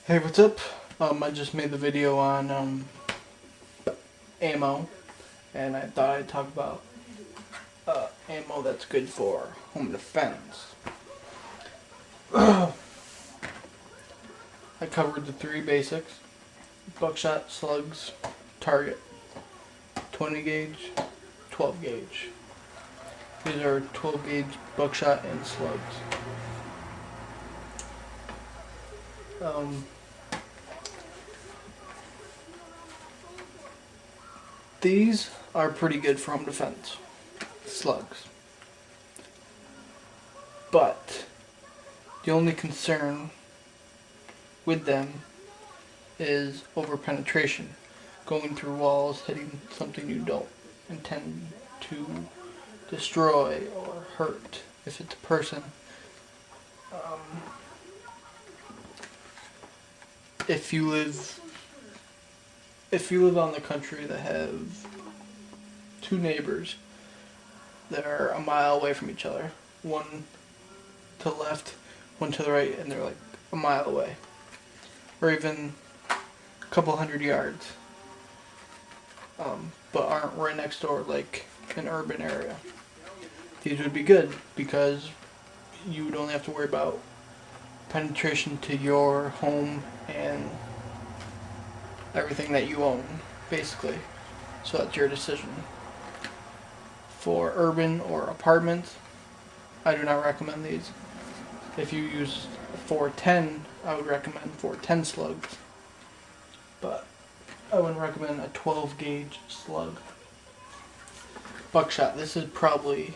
Hey, what's up? I just made the video on ammo, and I thought I'd talk about ammo that's good for home defense. I covered the three basics: buckshot, slugs, target, 20 gauge, 12 gauge. These are 12 gauge buckshot and slugs. These are pretty good for home defense, slugs. But the only concern with them is over penetration, going through walls, hitting something you don't intend to destroy or hurt if it's a person. If you live on the country that have two neighbors that are a mile away from each other, one to the left, one to the right, and they're like a mile away, or even a couple hundred yards, but aren't right next door like an urban area, these would be good because you would only have to worry about penetration to your home and everything that you own, basically. So that's your decision. For urban or apartments, I do not recommend these. If you use 410, I would recommend 410 slugs, but I wouldn't recommend a 12 gauge slug. Buckshot, this is probably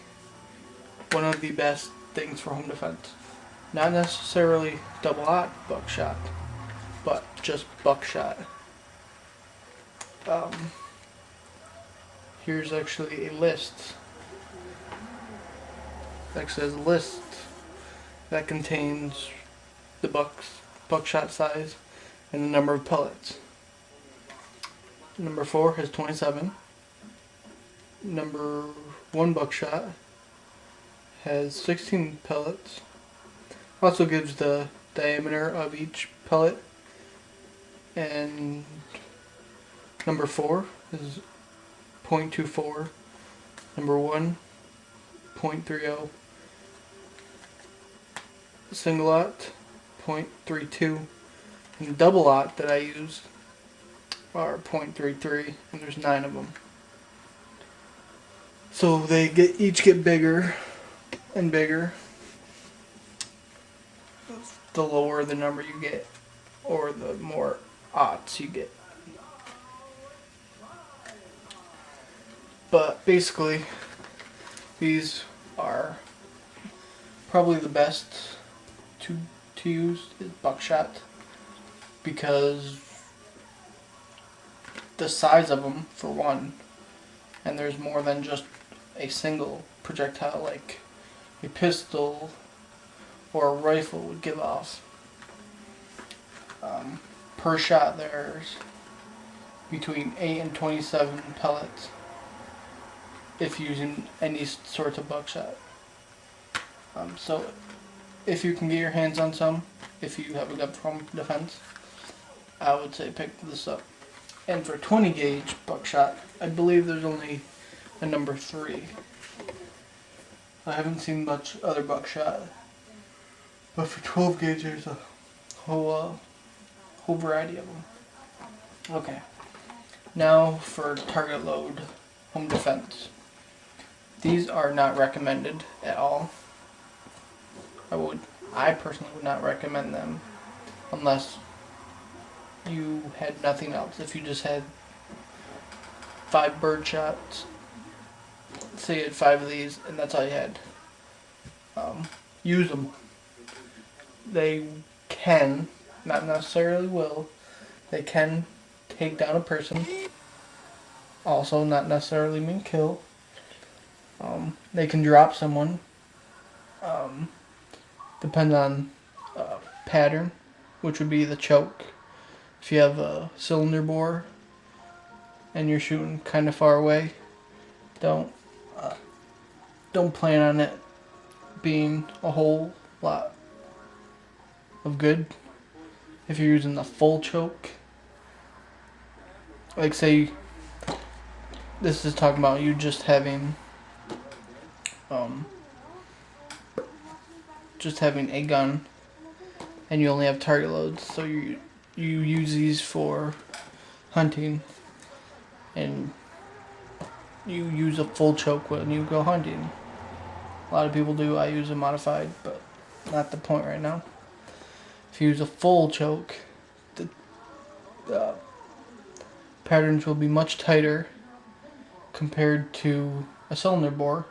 one of the best things for home defense. Not necessarily double-aught buckshot, but just buckshot. Here's actually a list. It actually has a list that contains the buckshot size and the number of pellets. Number 4 has 27. Number 1 buckshot has 16 pellets. Also gives the diameter of each pellet. And number 4 is 0.24. Number 1, 0.30. Single aught, 0.32. And the double aught that I use are 0.33, and there's 9 of them. So they each get bigger and bigger the lower the number you get, or the more aughts you get. But basically, these are probably the best to use is buckshot, because the size of them, for one, and there's more than just a single projectile like a pistol or a rifle would give off. Per shot there's between 8 and 27 pellets if using any sort of buckshot. So if you can get your hands on some, if you have a gun for home defense, I would say pick this up. And for 20 gauge buckshot, I believe there's only a number 3. I haven't seen much other buckshot, but for 12 gauge there's a whole variety of them. Okay, now for target load home defense. These are not recommended at all. I personally would not recommend them unless you had nothing else. If you just had 5 bird shots, say you had 5 of these and that's all you had, use them. They can, not necessarily will, they can take down a person, also not necessarily mean kill. They can drop someone, depends on pattern, which would be the choke. If you have a cylinder bore and you're shooting kind of far away, don't plan on it being a whole lot of good. if you're using the full choke, like say this is talking about you just having a gun and you only have target loads, so you use these for hunting and you use a full choke when you go hunting. A lot of people do. I use a modified, but not the point right now. If you use a full choke, the patterns will be much tighter compared to a cylinder bore,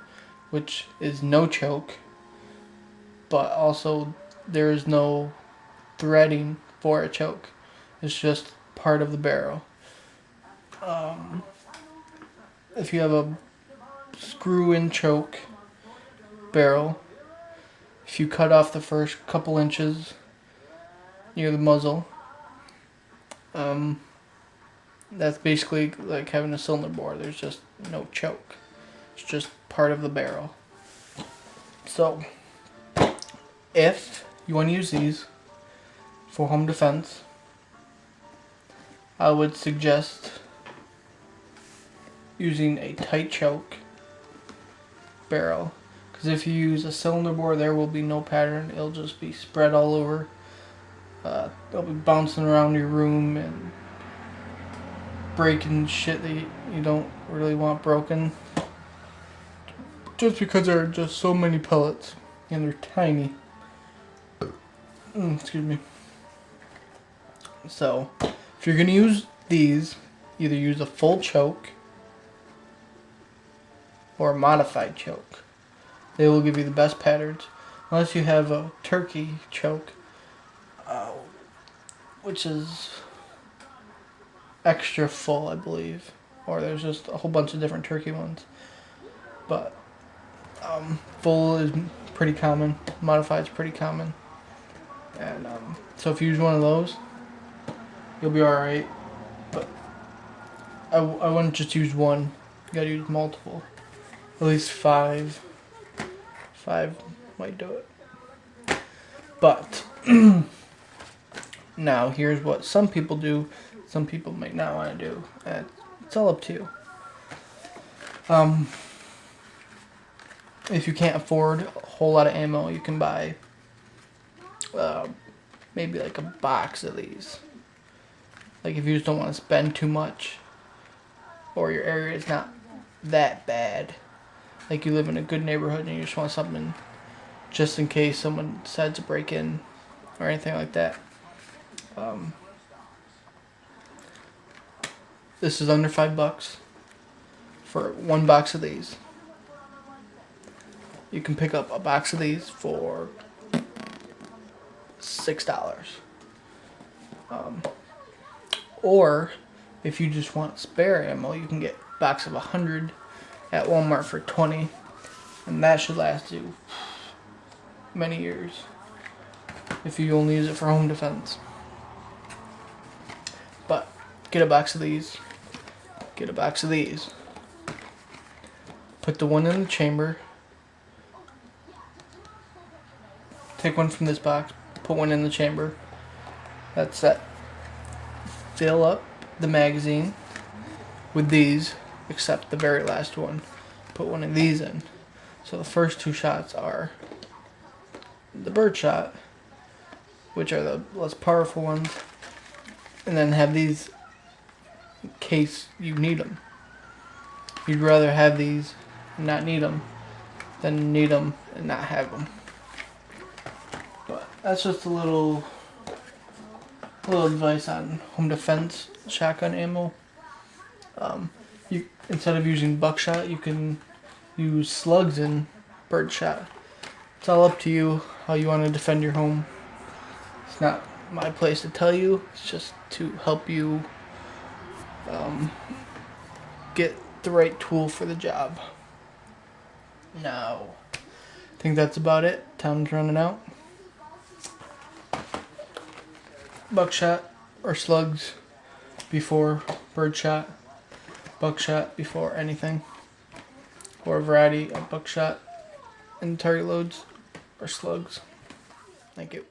which is no choke, but also there is no threading for a choke. It's just part of the barrel. If you have a screw-in choke barrel, if you cut off the first couple inches near the muzzle, that's basically like having a cylinder bore. There's just no choke. It's just part of the barrel. So, if you want to use these for home defense, I would suggest using a tight choke barrel, because if you use a cylinder bore, there will be no pattern. It'll just be spread all over. They'll be bouncing around your room and breaking shit that you don't really want broken, just because there are just so many pellets and they're tiny. Excuse me. So if you're gonna use these, either use a full choke or a modified choke. They will give you the best patterns, unless you have a turkey choke, which is extra full, I believe, or there's just a whole bunch of different turkey ones. But full is pretty common, modified is pretty common, and so if you use one of those, you'll be alright. But I wouldn't just use one. You gotta use multiple. At least five. Five might do it. But now here's what some people do. Some people might not want to do. It's all up to you. If you can't afford a whole lot of ammo, you can buy maybe like a box of these. Like if you just don't want to spend too much, or your area is not that bad, like you live in a good neighborhood and you just want something just in case someone decides to break in or anything like that. This is under $5 for one box of these. You can pick up a box of these for $6. Or if you just want spare ammo, you can get a box of 100 at Walmart for $20, and that should last you many years if you only use it for home defense. But get a box of these. Get a box of these. Put the one in the chamber. Take one from this box. Put one in the chamber. That's set. Fill up the magazine with these, except the very last one. Put one of these in. So the first two shots are the birdshot, which are the less powerful ones, and then have these in case you need them. You'd rather have these and not need them than need them and not have them. But that's just a little advice on home defense shotgun ammo. You instead of using buckshot, you can use slugs and birdshot. It's all up to you how you want to defend your home. It's not my place to tell you. It's just to help you get the right tool for the job. Now, I think that's about it. Time's running out. Buckshot or slugs before birdshot. Buckshot before anything. Or a variety of buckshot and target loads or slugs. Thank you.